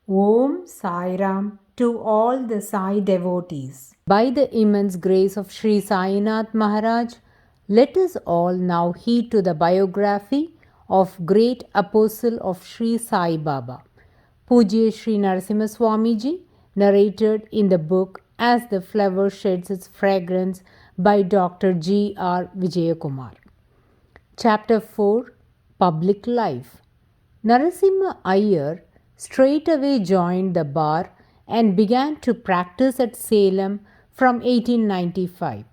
Om Sai Ram to all the Sai devotees. By the immense grace of Sri Sainath Maharaj, let us all now heed to the biography of great apostle of Sri Sai Baba, Pujya Sri Narasimha Swamiji, narrated in the book As the Flower Sheds Its Fragrance by Dr. G. R. Vijayakumar. Chapter 4 Public Life. Narasimha Iyer straightway joined the bar and began to practice at Salem from 1895.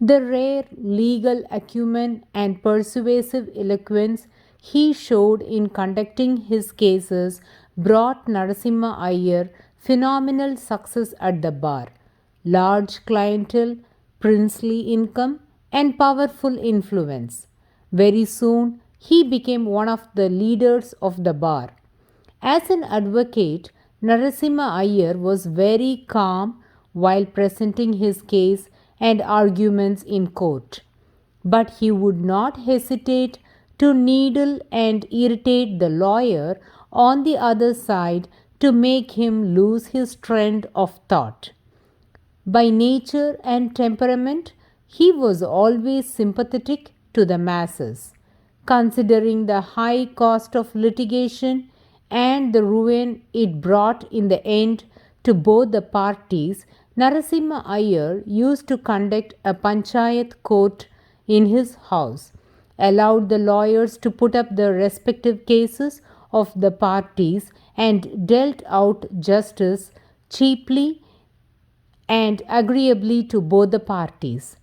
The rare legal acumen and persuasive eloquence he showed in conducting his cases brought Narasimha Iyer phenomenal success at the bar, large clientele, princely income, and powerful influence. Very soon, he became one of the leaders of the bar. As an advocate, Narasimha Iyer was very calm while presenting his case and arguments in court. But he would not hesitate to needle and irritate the lawyer on the other side to make him lose his trend of thought. By nature and temperament, he was always sympathetic to the masses. Considering the high cost of litigation and the ruin it brought in the end to both the parties, Narasimha Iyer used to conduct a panchayat court in his house, allowed the lawyers to put up the respective cases of the parties, and dealt out justice cheaply and agreeably to both the parties.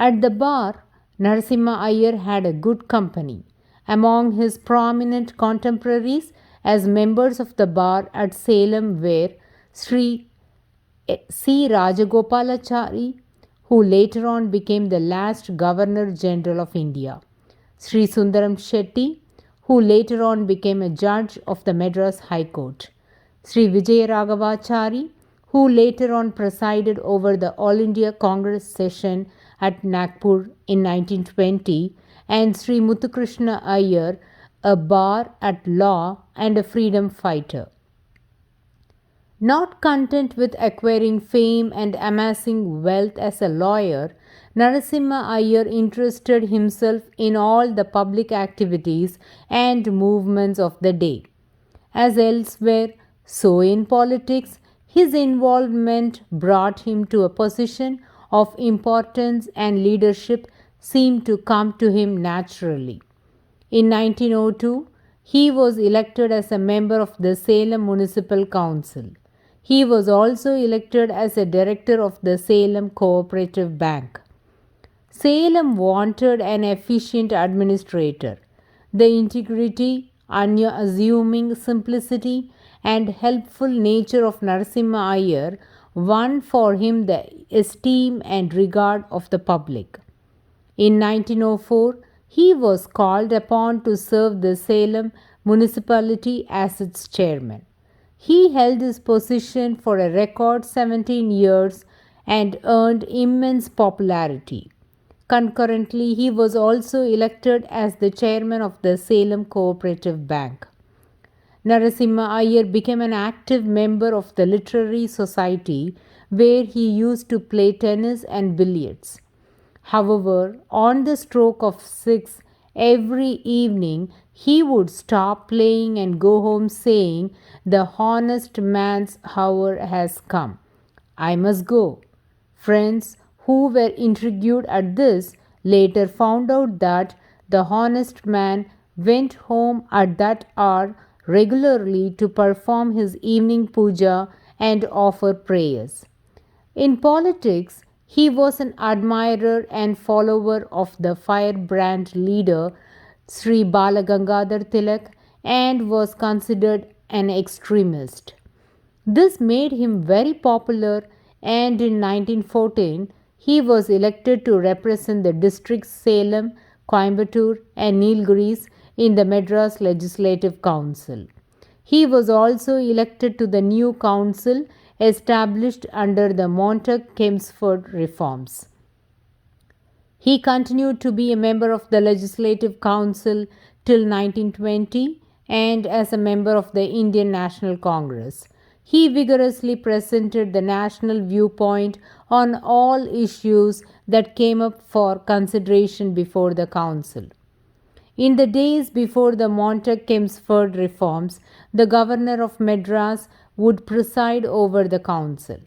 At the bar, Narasimha Iyer had a good company. Among his prominent contemporaries as members of the bar at Salem were Sri C. Rajagopalachari, who later on became the last Governor General of India, Sri Sundaram Shetty, who later on became a judge of the Madras High Court, Sri Vijay Raghavachari, who later on presided over the All India Congress session at Nagpur in 1920, and Sri Muthukrishna Iyer, a bar at law and a freedom fighter. Not content with acquiring fame and amassing wealth as a lawyer, Narasimha Iyer interested himself in all the public activities and movements of the day. As elsewhere, so in politics, his involvement brought him to a position of importance, and leadership seemed to come to him naturally. In 1902, he was elected as a member of the Salem Municipal Council. He was also elected as a director of the Salem Cooperative Bank. Salem wanted an efficient administrator. The integrity, unassuming simplicity, and helpful nature of Narasimha Iyer won for him the esteem and regard of the public. In 1904, he was called upon to serve the Salem municipality as its chairman. He held his position for a record 17 years and earned immense popularity. Concurrently, he was also elected as the chairman of the Salem Cooperative Bank. Narasimha Iyer became an active member of the Literary Society, where he used to play tennis and billiards. However, on the stroke of 6 every evening, he would stop playing and go home saying, "The honest man's hour has come. I must go." Friends who were intrigued at this later found out that the honest man went home at that hour regularly to perform his evening puja and offer prayers. In politics, he was an admirer and follower of the firebrand leader Sri Balagangadhar Tilak and was considered an extremist. This made him very popular, and in 1914 he was elected to represent the districts Salem, Coimbatore, and Nilgiris in the Madras Legislative Council. He was also elected to the new council established under the Montague Chelmsford reforms. He continued to be a member of the Legislative Council till 1920 and as a member of the Indian National Congress. He vigorously presented the national viewpoint on all issues that came up for consideration before the Council. In the days before the Montague-Chelmsford reforms, the governor of Madras would preside over the council.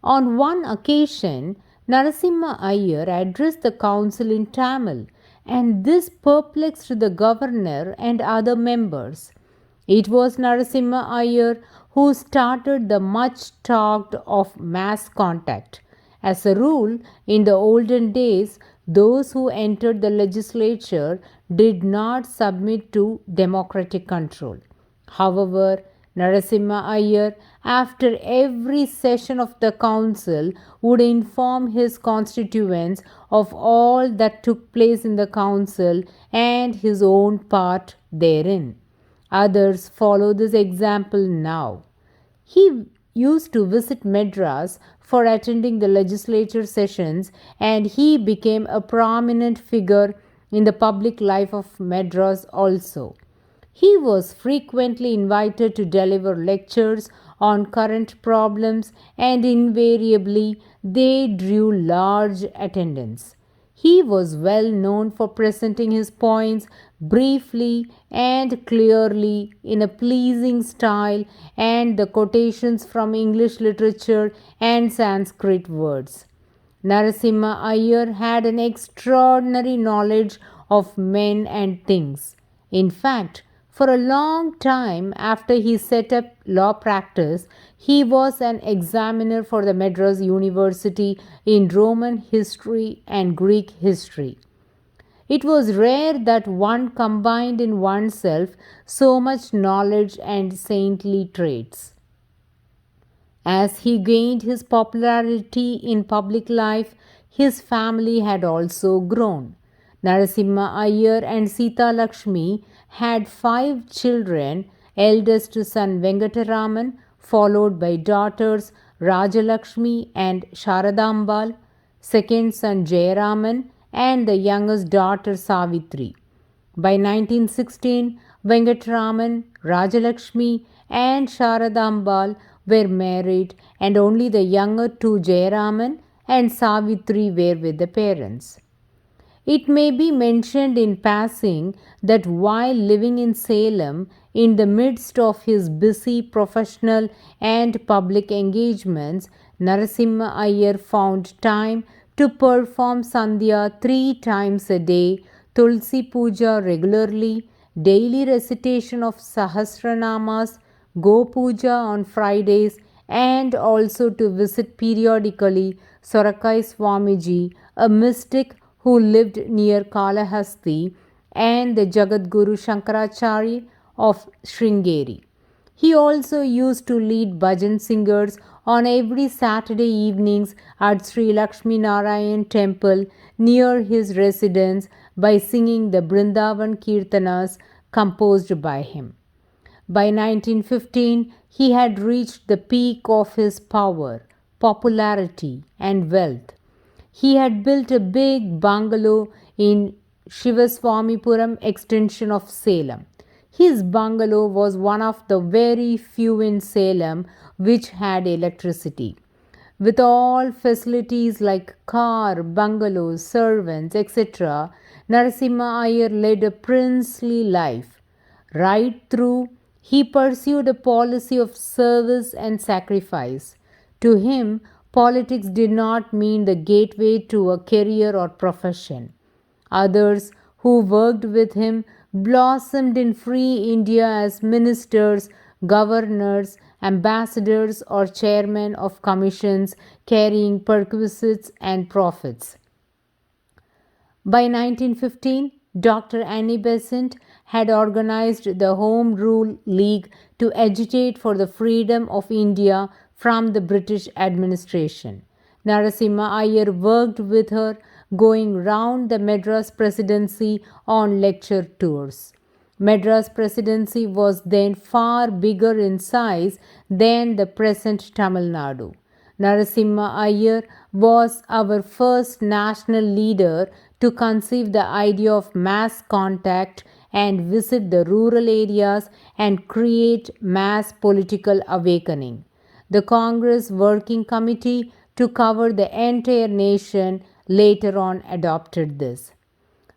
On one occasion, Narasimha Iyer addressed the council in Tamil, and this perplexed the governor and other members. It was Narasimha Iyer who started the much talked of mass contact. As a rule, in the olden days, those who entered the legislature did not submit to democratic control. However, Narasimha Iyer, after every session of the council, would inform his constituents of all that took place in the council and his own part therein. Others follow this example now. He used to visit Madras for attending the legislature sessions, and he became a prominent figure in the public life of Madras also. He was frequently invited to deliver lectures on current problems, and invariably they drew large attendance. He was well known for presenting his points briefly and clearly in a pleasing style, and the quotations from English literature and Sanskrit words. Narasimha Iyer had an extraordinary knowledge of men and things. In fact, for a long time after he set up law practice, he was an examiner for the Madras University in Roman history and Greek history. It was rare that one combined in oneself so much knowledge and saintly traits. As he gained his popularity in public life, his family had also grown. Narasimha Iyer and Sita Lakshmi had 5 children, eldest son Venkataraman, followed by daughters Rajalakshmi and Sharadambal, second son Jayaraman, and the youngest daughter Savitri. By 1916, Venkataraman, Rajalakshmi, and Sharadambal were married, and only the younger two, Jayaraman and Savitri, were with the parents. It may be mentioned in passing that while living in Salem, in the midst of his busy professional and public engagements, Narasimha Iyer found time to perform Sandhya 3 times a day, Tulsi Puja regularly, daily recitation of Sahasranamas, Go Puja on Fridays, and also to visit periodically Sorakai Swamiji, a mystic who lived near Kalahasti, and the Jagadguru Shankaracharya of Sringeri. He also used to lead bhajan singers on every Saturday evenings at Sri Lakshmi Narayan temple near his residence by singing the Brindavan Kirtanas composed by him. By 1915, he had reached the peak of his power, popularity, and wealth. He had built a big bungalow in Shivaswamipuram extension of Salem. His bungalow was one of the very few in Salem which had electricity. With all facilities like car, bungalows, servants, etc., Narasimha Iyer led a princely life. Right through, he pursued a policy of service and sacrifice. To him, politics did not mean the gateway to a career or profession. Others who worked with him blossomed in free India as ministers, governors, ambassadors, or chairmen of commissions carrying perquisites and profits. By 1915, Dr. Annie Besant had organized the Home Rule League to agitate for the freedom of India from the British administration. Narasimha Iyer worked with her, going round the Madras Presidency on lecture tours. Madras Presidency was then far bigger in size than the present Tamil Nadu. Narasimha Iyer was our first national leader to conceive the idea of mass contact and visit the rural areas and create mass political awakening. The Congress Working Committee to cover the entire nation later on adopted this.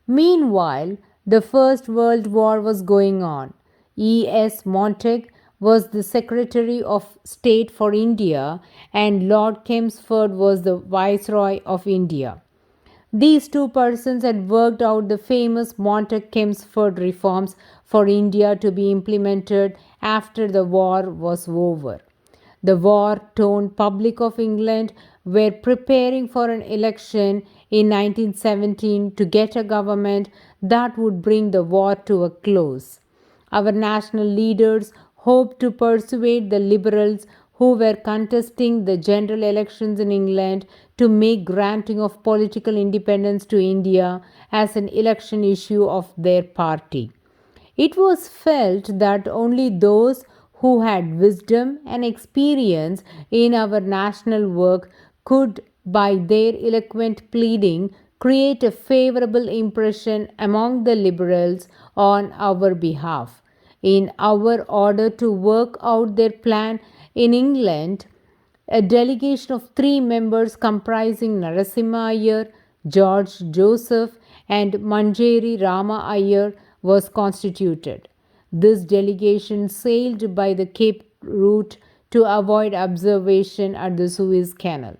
Meanwhile, the First World War was going on. E.S. Montague was the Secretary of State for India and Lord Chelmsford was the Viceroy of India. These two persons had worked out the famous Montague-Chelmsford reforms for India to be implemented after the war was over. The war-torn public of England were preparing for an election in 1917 to get a government that would bring the war to a close. Our national leaders hoped to persuade the Liberals who were contesting the general elections in England to make granting of political independence to India as an election issue of their party. It was felt that only those who had wisdom and experience in our national work could, by their eloquent pleading, create a favorable impression among the Liberals on our behalf. In our order to work out their plan in England, a delegation of 3 members comprising Narasimha Iyer, George Joseph, and Manjeri Rama Iyer was constituted. This delegation sailed by the Cape route to avoid observation at the Suez Canal.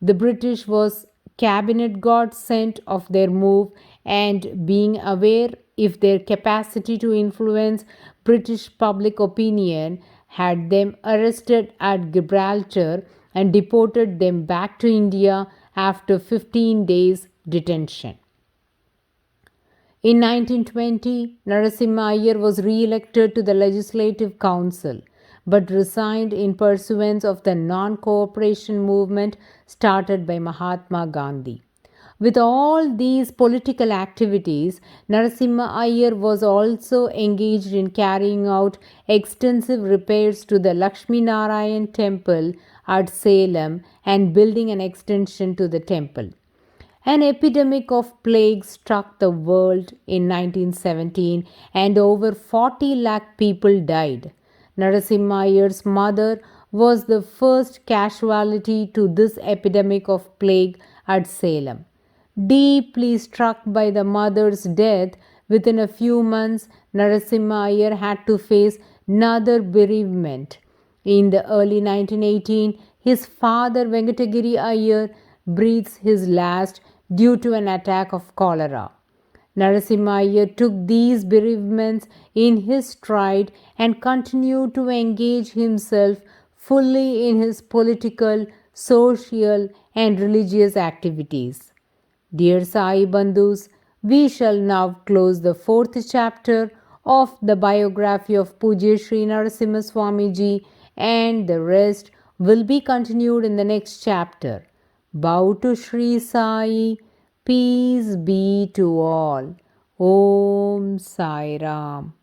The British was cabinet got scent of their move and being aware if their capacity to influence British public opinion had them arrested at Gibraltar and deported them back to India after 15 days detention. In 1920, Narasimha Iyer was re-elected to the Legislative Council but resigned in pursuance of the non-cooperation movement started by Mahatma Gandhi. With all these political activities, Narasimha Iyer was also engaged in carrying out extensive repairs to the Lakshmi Narayan temple at Salem and building an extension to the temple. An epidemic of plague struck the world in 1917 and over 40 lakh people died. Narasimha Iyer's mother was the first casualty to this epidemic of plague at Salem. Deeply struck by the mother's death, within a few months, Narasimha Iyer had to face another bereavement. In the early 1918, his father Venkatagiri Iyer breathes his last due to an attack of cholera. Narasimha Iyer took these bereavements in his stride and continued to engage himself fully in his political, social, and religious activities. Dear Sai Bandhus, we shall now close the 4th chapter of the biography of Pujya Sri Narasimha Swamiji, and the rest will be continued in the next chapter. Bow to Sri Sai. Peace be to all. Om Sai Ram.